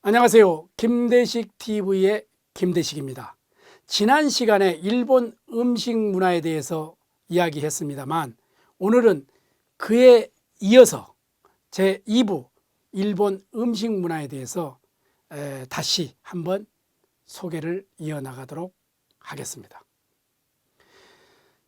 안녕하세요. 김대식 TV의 김대식입니다. 지난 시간에 일본 음식 문화에 대해서 이야기했습니다만 오늘은 그에 이어서 제2부 일본 음식 문화에 대해서 다시 한번 소개를 이어나가도록 하겠습니다.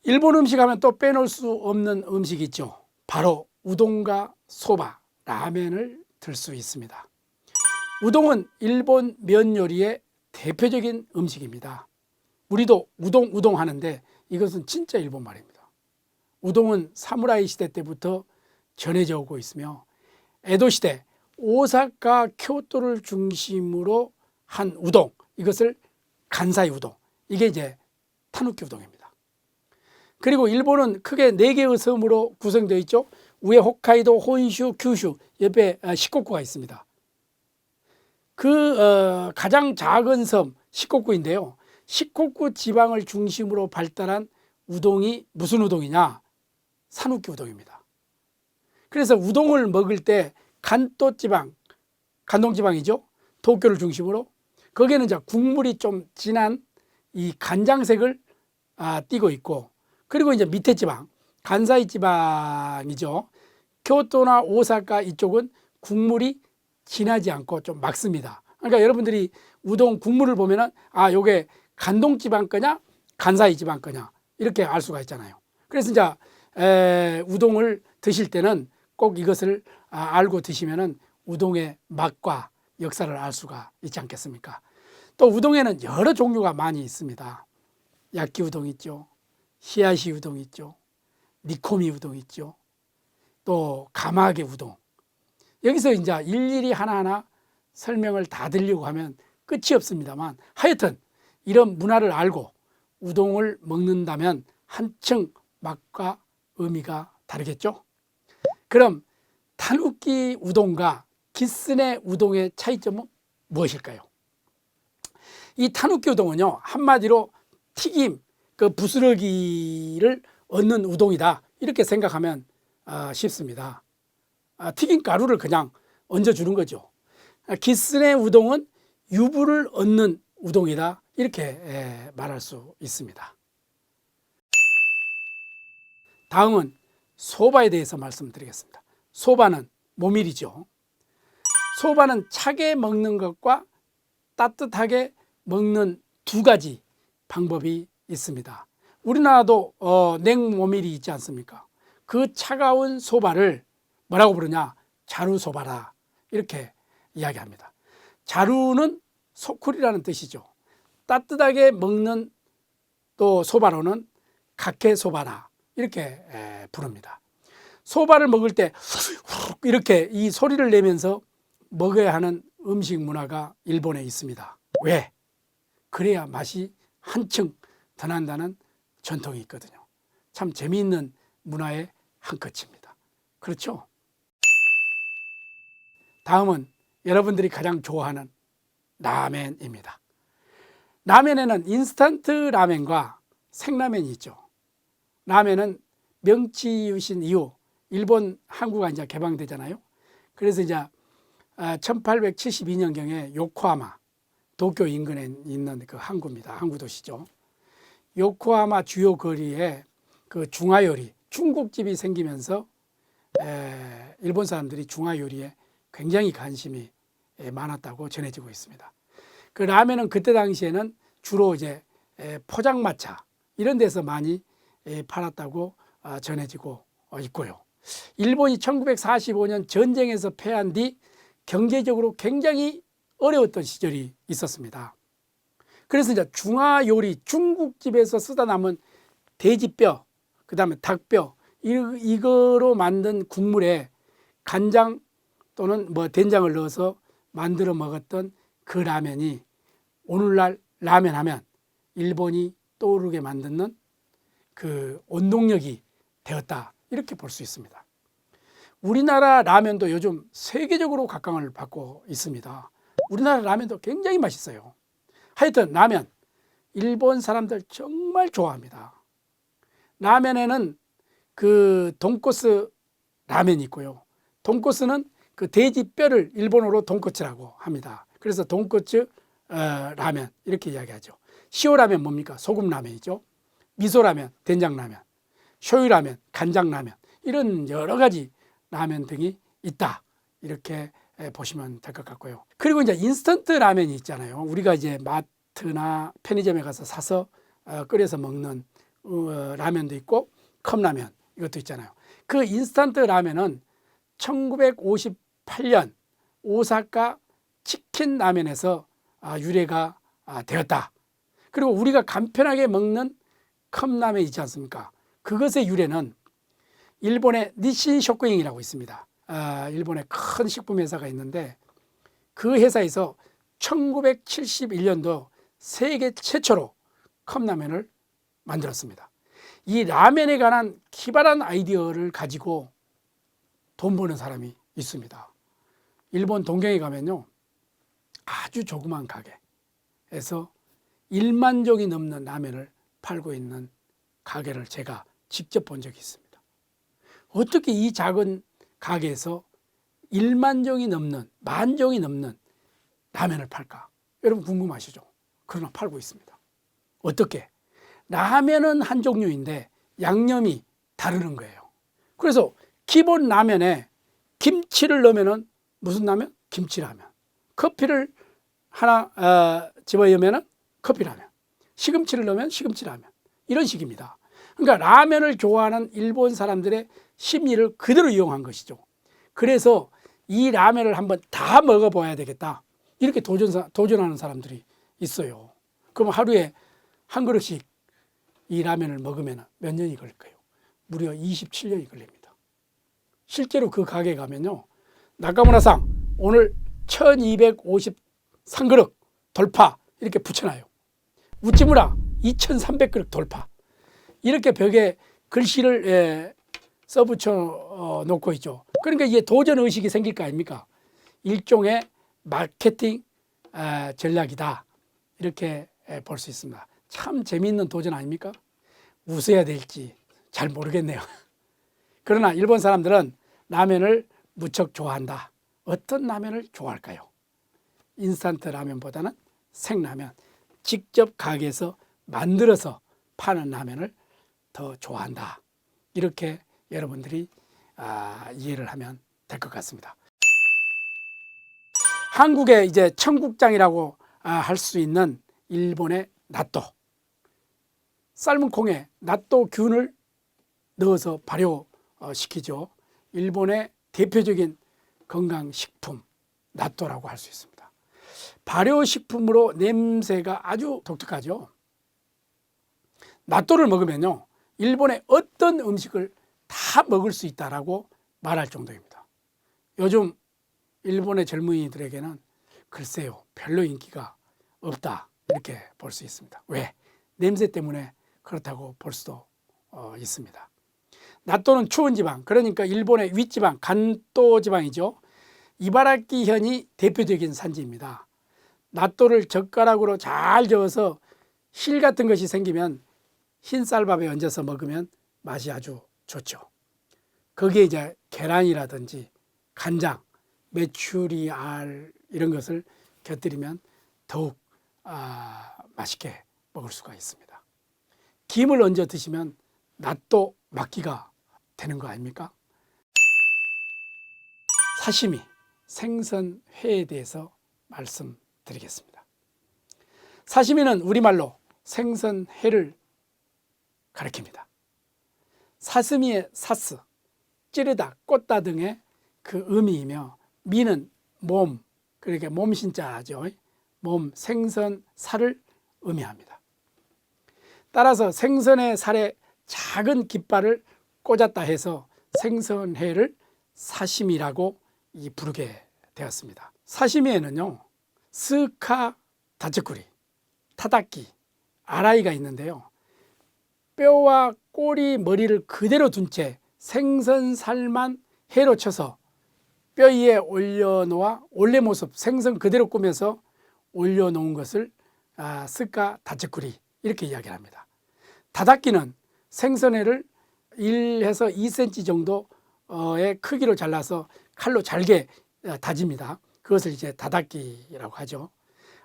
일본 음식 하면 또 빼놓을 수 없는 음식이 있죠. 바로 우동과 소바, 라멘을 들 수 있습니다. 우동은 일본 면 요리의 대표적인 음식입니다. 우리도 우동 하는데 이것은 진짜 일본 말입니다. 우동은 사무라이 시대 때부터 전해져 오고 있으며 에도 시대 오사카, 교토를 중심으로 한 우동, 이것을 간사이 우동, 이게 이제 타누키 우동입니다. 그리고 일본은 크게 4개의 섬으로 구성되어 있죠. 위에 홋카이도, 혼슈, 규슈, 옆에 시코쿠가 있습니다. 가장 작은 섬 시코쿠인데요. 시코쿠 지방을 중심으로 발달한 우동이 무슨 우동이냐? 사누키 우동입니다. 그래서 우동을 먹을 때 간도 지방, 간동 지방이죠. 도쿄를 중심으로 거기에는 이제 국물이 좀 진한 이 간장색을 띠고 있고, 그리고 이제 밑에 지방, 간사이 지방이죠. 교토나 오사카 이쪽은 국물이 진하지 않고 좀 맑습니다. 그러니까 여러분들이 우동 국물을 보면은 요게 간동 지방 거냐 간사이 지방 거냐 이렇게 알 수가 있잖아요. 그래서 이제 우동을 드실 때는 꼭 이것을 알고 드시면은 우동의 맛과 역사를 알 수가 있지 않겠습니까? 또 우동에는 여러 종류가 많이 있습니다. 야끼 우동 있죠. 히야시 우동 있죠. 니코미 우동 있죠. 또 가마게 우동. 여기서 이제 일일이 하나하나 설명을 다 드리려고 하면 끝이 없습니다만, 하여튼 이런 문화를 알고 우동을 먹는다면 한층 맛과 의미가 다르겠죠. 그럼 타누키 우동과 기스네 우동의 차이점은 무엇일까요? 이 타누키 우동은요, 한마디로 튀김, 부스러기를 얻는 우동이다, 이렇게 생각하면 쉽습니다. 튀김 가루를 그냥 얹어주는 거죠. 기스네 우동은 유부를 얻는 우동이다, 이렇게 말할 수 있습니다. 다음은 소바에 대해서 말씀드리겠습니다. 소바는 모밀이죠. 소바는 차게 먹는 것과 따뜻하게 먹는 두 가지 방법이 있습니다. 우리나라도 냉모밀이 있지 않습니까? 그 차가운 소바를 뭐라고 부르냐? 자루소바라, 이렇게 이야기합니다. 자루는 소쿠리라는 뜻이죠. 따뜻하게 먹는 또 소바로는 가케소바라, 이렇게 부릅니다. 소바를 먹을 때 이렇게 이 소리를 내면서 먹어야 하는 음식 문화가 일본에 있습니다. 왜? 그래야 맛이 한층 더 난다는 전통이 있거든요. 참 재미있는 문화의 한 끗입니다. 그렇죠? 다음은 여러분들이 가장 좋아하는 라멘입니다. 라멘에는 인스턴트 라멘과 생라멘이 있죠. 라멘은 명치 유신 이후 일본 항구가 이제 개방되잖아요. 그래서 이제 1872년경에 요코하마, 도쿄 인근에 있는 그 항구입니다. 항구 도시죠. 요코하마 주요 거리에 그 중화요리, 중국집이 생기면서 일본 사람들이 중화요리에 굉장히 관심이 많았다고 전해지고 있습니다. 그 라면은 그때 당시에는 주로 이제 포장마차 이런 데서 많이 팔았다고 전해지고 있고요. 일본이 1945년 전쟁에서 패한 뒤 경제적으로 굉장히 어려웠던 시절이 있었습니다. 그래서 이제 중화요리, 중국집에서 쓰다 남은 돼지뼈, 그 다음에 닭뼈, 이거로 만든 국물에 간장 또는 된장을 넣어서 만들어 먹었던 그 라면이 오늘날 라면 하면 일본이 떠오르게 만드는 그 원동력이 되었다, 이렇게 볼 수 있습니다. 우리나라 라면도 요즘 세계적으로 각광을 받고 있습니다. 우리나라 라면도 굉장히 맛있어요. 하여튼 라면, 일본 사람들 정말 좋아합니다. 라면에는 그 돈코스 라면이 있고요. 돈코스는 그 돼지 뼈를 일본어로 돈코츠라고 합니다. 그래서 돈코츠 라면 이렇게 이야기하죠. 시오라면 뭡니까? 소금 라면이죠. 미소라면, 된장라면, 쇼유라면, 간장라면 이런 여러 가지 라면 등이 있다. 이렇게 보시면 될 것 같고요. 그리고 이제 인스턴트 라면이 있잖아요. 우리가 이제 마트나 편의점에 가서 사서 끓여서 먹는 라면도 있고 컵라면 이것도 있잖아요. 그 인스턴트 라면은 1958년 오사카 치킨 라면에서 유래가 되었다. 그리고 우리가 간편하게 먹는 컵라면 있지 않습니까? 그것의 유래는 일본의 니신 쇼쿠잉이라고 있습니다. 일본의 큰 식품 회사가 있는데 그 회사에서 1971년도 세계 최초로 컵라면을 만들었습니다. 이 라면에 관한 기발한 아이디어를 가지고 돈 버는 사람이 있습니다. 일본 동경에 가면요, 아주 조그만 가게에서 1만 종이 넘는 라면을 팔고 있는 가게를 제가 직접 본 적이 있습니다. 어떻게 이 작은 가게에서 1만 종이 넘는, 만 종이 넘는 라면을 팔까? 여러분 궁금하시죠? 그러나 팔고 있습니다. 어떻게? 라면은 한 종류인데 양념이 다르는 거예요. 그래서 기본 라면에 김치를 넣으면 무슨 라면? 김치라면. 커피를 하나 집어넣으면 커피라면. 시금치를 넣으면 시금치라면. 이런 식입니다. 그러니까 라면을 좋아하는 일본 사람들의 심리를 그대로 이용한 것이죠. 그래서 이 라면을 한번 다 먹어봐야 되겠다. 이렇게 도전하는 사람들이 있어요. 그럼 하루에 한 그릇씩 이 라면을 먹으면 몇 년이 걸릴까요? 무려 27년이 걸립니다. 실제로 그 가게에 가면요, 나카무라상 오늘 1253그릇 돌파 이렇게 붙여놔요. 우찌무라 2300그릇 돌파 이렇게 벽에 글씨를 써붙여 놓고 있죠. 그러니까 이게 도전 의식이 생길 거 아닙니까? 일종의 마케팅 전략이다. 이렇게 볼 수 있습니다. 참 재미있는 도전 아닙니까? 웃어야 될지 잘 모르겠네요. 그러나 일본 사람들은 라면을 무척 좋아한다. 어떤 라면을 좋아할까요? 인스턴트 라면보다는 생라면, 직접 가게에서 만들어서 파는 라면을 더 좋아한다. 이렇게 여러분들이 이해를 하면 될 것 같습니다. 한국의 이제 청국장이라고 할 수 있는 일본의 나또. 삶은 콩에 나또균을 넣어서 발효시키죠. 일본의 대표적인 건강식품 나또라고 할 수 있습니다. 발효식품으로 냄새가 아주 독특하죠. 나또를 먹으면요, 일본의 어떤 음식을 다 먹을 수 있다라고 말할 정도입니다. 요즘 일본의 젊은이들에게는 글쎄요, 별로 인기가 없다 이렇게 볼 수 있습니다. 왜? 냄새 때문에 그렇다고 볼 수도 있습니다. 나또는 추운 지방, 그러니까 일본의 윗지방, 간도 지방이죠. 이바라키현이 대표적인 산지입니다. 나또를 젓가락으로 잘 저어서 실 같은 것이 생기면 흰 쌀밥에 얹어서 먹으면 맛이 아주 좋죠. 거기에 이제 계란이라든지 간장, 메추리, 알 이런 것을 곁들이면 더욱 맛있게 먹을 수가 있습니다. 김을 얹어 드시면 나또 막기가 되는 거 아닙니까? 사시미, 생선회에 대해서 말씀드리겠습니다. 사시미는 우리말로 생선회를 가리킵니다. 사스미의 사스, 찌르다, 꽂다 등의 그 의미이며, 미는 몸, 그러니까 몸신자죠. 몸, 생선, 살을 의미합니다. 따라서 생선의 살에 작은 깃발을 꽂았다 해서 생선회를 사시미라고 부르게 되었습니다. 사시미에는요, 스카 다츠쿠리, 타다키, 아라이가 있는데요, 뼈와 꼬리, 머리를 그대로 둔 채 생선살만 회로 쳐서 뼈 위에 올려놓아 원래 모습 생선 그대로 꾸며서 올려놓은 것을 스카 다츠쿠리 이렇게 이야기를 합니다. 다다키는 생선회를 1에서 2cm 정도의 크기로 잘라서 칼로 잘게 다집니다. 그것을 이제 다다끼라고 하죠.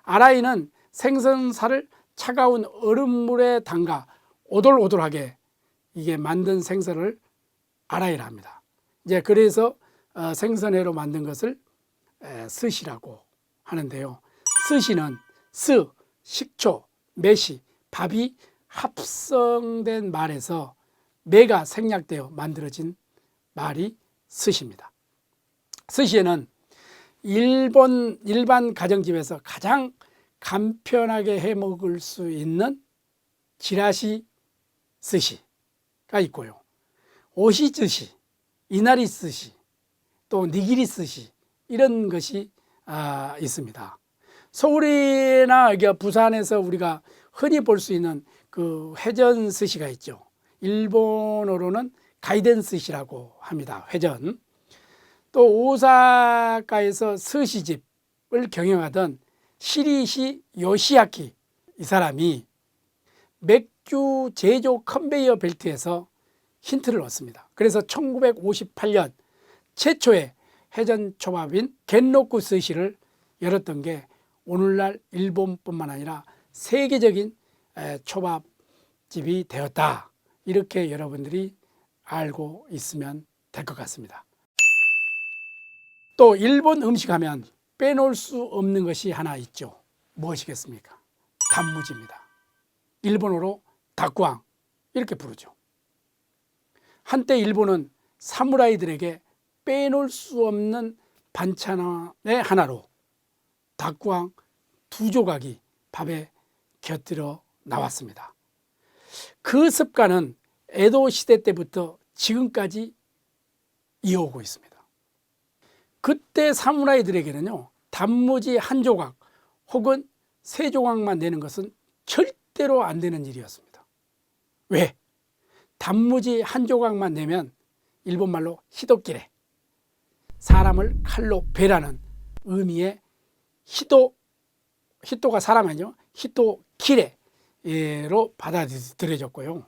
아라이는 생선살을 차가운 얼음물에 담가 오돌오돌하게 이게 만든 생선을 아라이라 합니다. 이제 그래서 생선회로 만든 것을 스시라고 하는데요. 스시는 스, 식초, 매시, 밥이 합성된 말에서 매가 생략되어 만들어진 말이 스시입니다. 스시에는 일반 가정집에서 가장 간편하게 해 먹을 수 있는 지라시 스시가 있고요. 오시 스시, 이나리 스시, 또 니기리 스시 이런 것이 있습니다. 서울이나 부산에서 우리가 흔히 볼 수 있는 그 회전 스시가 있죠. 일본어로는 가이덴 스시라고 합니다. 회전. 또 오사카에서 스시집을 경영하던 시리시 요시야키 이 사람이 맥주 제조 컨베이어 벨트에서 힌트를 얻습니다. 그래서 1958년 최초의 회전 초밥인 겐로쿠 스시를 열었던 게 오늘날 일본뿐만 아니라 세계적인 초밥집이 되었다. 이렇게 여러분들이 알고 있으면 될 것 같습니다. 또 일본 음식 하면 빼놓을 수 없는 것이 하나 있죠. 무엇이겠습니까? 단무지입니다. 일본어로 다쿠앙 이렇게 부르죠. 한때 일본은 사무라이들에게 빼놓을 수 없는 반찬의 하나로 다쿠앙 2조각이 밥에 곁들여 나왔습니다. 그 습관은 에도 시대 때부터 지금까지 이어오고 있습니다. 그때 사무라이들에게는요, 단무지 1조각 혹은 3조각만 내는 것은 절대로 안 되는 일이었습니다. 왜? 단무지 1조각만 내면 일본말로 히도끼레, 사람을 칼로 베라는 의미의 히토가 사람 아니죠. 히토키레로 받아들여졌고요.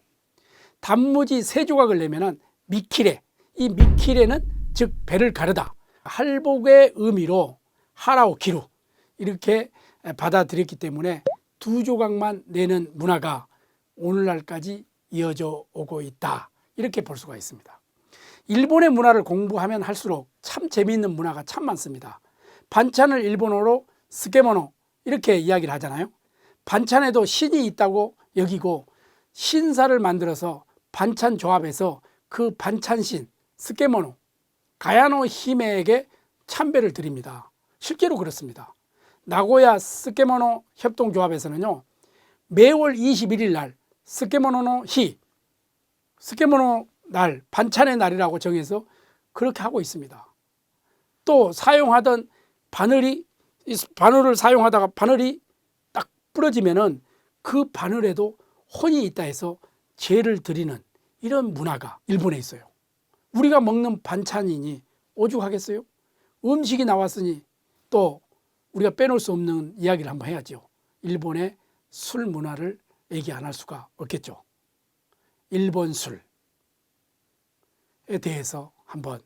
단무지 3조각을 내면은 미키레, 이 미키레는 즉 배를 가르다, 할복의 의미로 하라오 기루 이렇게 받아들였기 때문에 2조각만 내는 문화가 오늘날까지 이어져 오고 있다. 이렇게 볼 수가 있습니다. 일본의 문화를 공부하면 할수록 참 재미있는 문화가 참 많습니다. 반찬을 일본어로 스케모노 이렇게 이야기를 하잖아요. 반찬에도 신이 있다고 여기고 신사를 만들어서 반찬 조합해서 그 반찬신 스케모노 가야노 히메에게 참배를 드립니다. 실제로 그렇습니다. 나고야 스케모노 협동조합에서는요, 매월 21일 날 스케모노노 히, 스케모노 날, 반찬의 날이라고 정해서 그렇게 하고 있습니다. 또 사용하던 바늘을 사용하다가 바늘이 딱 부러지면은 그 바늘에도 혼이 있다 해서 죄를 드리는 이런 문화가 일본에 있어요. 우리가 먹는 반찬이니 오죽하겠어요? 음식이 나왔으니 또 우리가 빼놓을 수 없는 이야기를 한번 해야죠. 일본의 술 문화를 얘기 안 할 수가 없겠죠. 일본 술에 대해서 한번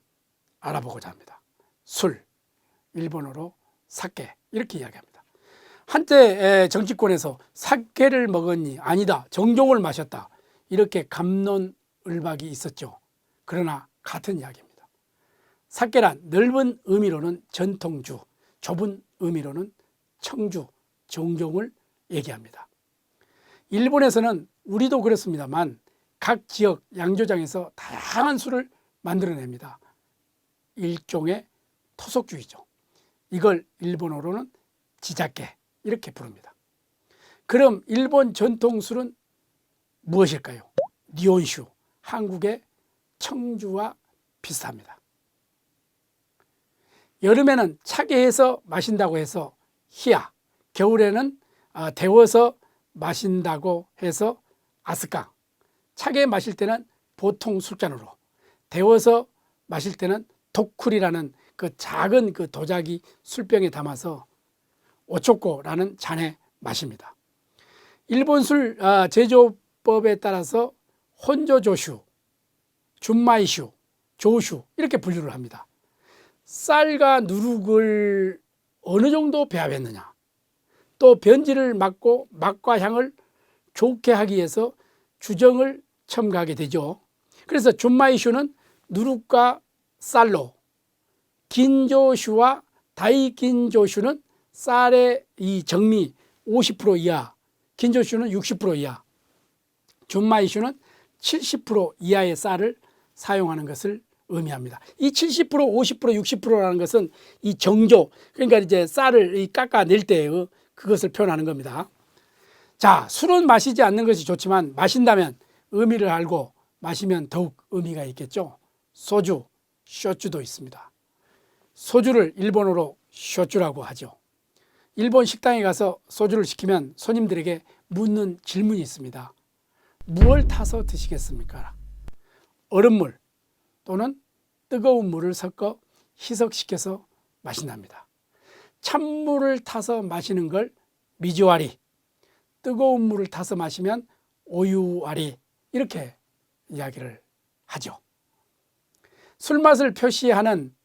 알아보고자 합니다. 술, 일본어로 사케 이렇게 이야기합니다. 한때 정치권에서 사케를 먹었니? 아니다. 정종을 마셨다. 이렇게 갑론을박이 있었죠. 그러나 같은 이야기입니다. 사케란 넓은 의미로는 전통주, 좁은 의미로는 청주, 정종을 얘기합니다. 일본에서는 우리도 그렇습니다만 각 지역 양조장에서 다양한 술을 만들어냅니다. 일종의 토속주의죠. 이걸 일본어로는 지자케 이렇게 부릅니다. 그럼 일본 전통술은 무엇일까요? 니온슈, 한국의 청주와 비슷합니다. 여름에는 차게 해서 마신다고 해서 히야, 겨울에는 데워서 마신다고 해서 아스강, 차게 마실 때는 보통 술잔으로, 데워서 마실 때는 도쿠리라는 그 작은 그 도자기 술병에 담아서 오초코라는 잔에 마십니다. 일본 술 제조법에 따라서 혼조조슈, 준마이슈, 조슈 이렇게 분류를 합니다. 쌀과 누룩을 어느 정도 배합했느냐, 또 변질을 막고 맛과 향을 좋게 하기 위해서 주정을 첨가하게 되죠. 그래서 준마이슈는 누룩과 쌀로, 긴조슈와 다이긴조슈는 쌀의 이 정미 50% 이하, 긴조슈는 60% 이하, 준마이슈는 70% 이하의 쌀을 사용하는 것을 의미합니다. 이 70%, 50%, 60%라는 것은 이 정조, 그러니까 이제 쌀을 깎아낼 때의 그것을 표현하는 겁니다. 자, 술은 마시지 않는 것이 좋지만 마신다면 의미를 알고 마시면 더욱 의미가 있겠죠. 소주, 쇼주도 있습니다. 소주를 일본어로 쇼주라고 하죠. 일본 식당에 가서 소주를 시키면 손님들에게 묻는 질문이 있습니다. 무엇을 타서 드시겠습니까? 얼음물 또는 뜨거운 물을 섞어 희석시켜서 마신답니다. 찬물을 타서 마시는 걸 미조아리, 뜨거운 물을 타서 마시면 오유아리, 이렇게 이야기를 하죠. 술 맛을 표시하는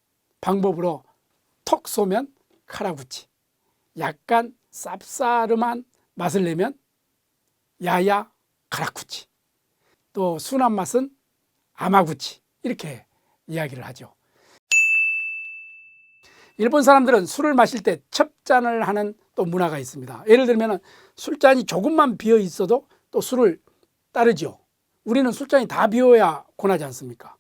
방법으로 톡 쏘면 카라구치, 약간 쌉싸름한 맛을 내면 야야 카라쿠치, 또 순한 맛은 아마구치, 이렇게 이야기를 하죠. 일본 사람들은 술을 마실 때 첩잔을 하는 또 문화가 있습니다. 예를 들면 술잔이 조금만 비어 있어도 또 술을 따르죠. 우리는 술잔이 다 비어야 권하지 않습니까?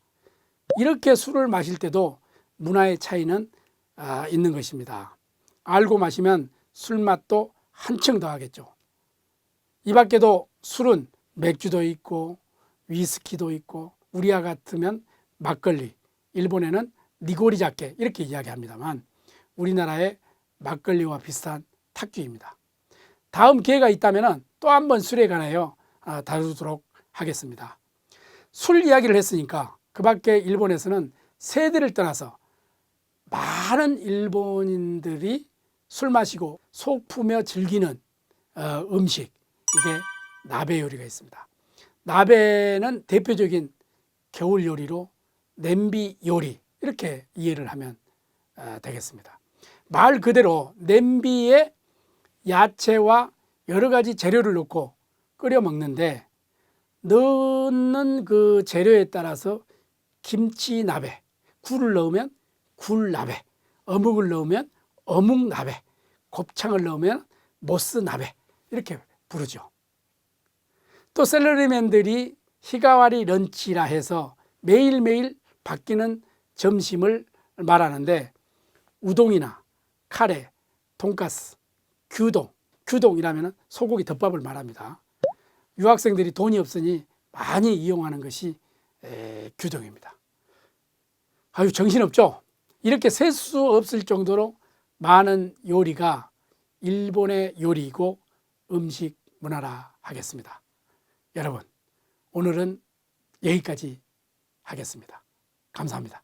이렇게 술을 마실 때도 문화의 차이는 있는 것입니다. 알고 마시면 술맛도 한층 더하겠죠. 이 밖에도 술은 맥주도 있고 위스키도 있고 우리와 같으면 막걸리, 일본에는 니고리자케 이렇게 이야기합니다만 우리나라의 막걸리와 비슷한 탁주입니다. 다음 기회가 있다면 또 한 번 술에 관하여 다루도록 하겠습니다. 술 이야기를 했으니까 그 밖에 일본에서는 세대를 떠나서 많은 일본인들이 술 마시고 속 푸며 즐기는 음식, 이게 나베 요리가 있습니다. 나베는 대표적인 겨울 요리로 냄비 요리, 이렇게 이해를 하면 되겠습니다. 말 그대로 냄비에 야채와 여러 가지 재료를 넣고 끓여 먹는데 넣는 그 재료에 따라서 김치나베, 굴을 넣으면 굴나베, 어묵을 넣으면 어묵나베, 곱창을 넣으면 모스나베, 이렇게 부르죠. 또 샐러리맨들이 히가와리 런치라 해서 매일매일 바뀌는 점심을 말하는데 우동이나 카레, 돈가스, 규동이라면 소고기 덮밥을 말합니다. 유학생들이 돈이 없으니 많이 이용하는 것이 규동입니다. 아유, 정신없죠? 이렇게 셀 수 없을 정도로 많은 요리가 일본의 요리이고 음식 문화라 하겠습니다. 여러분, 오늘은 여기까지 하겠습니다. 감사합니다.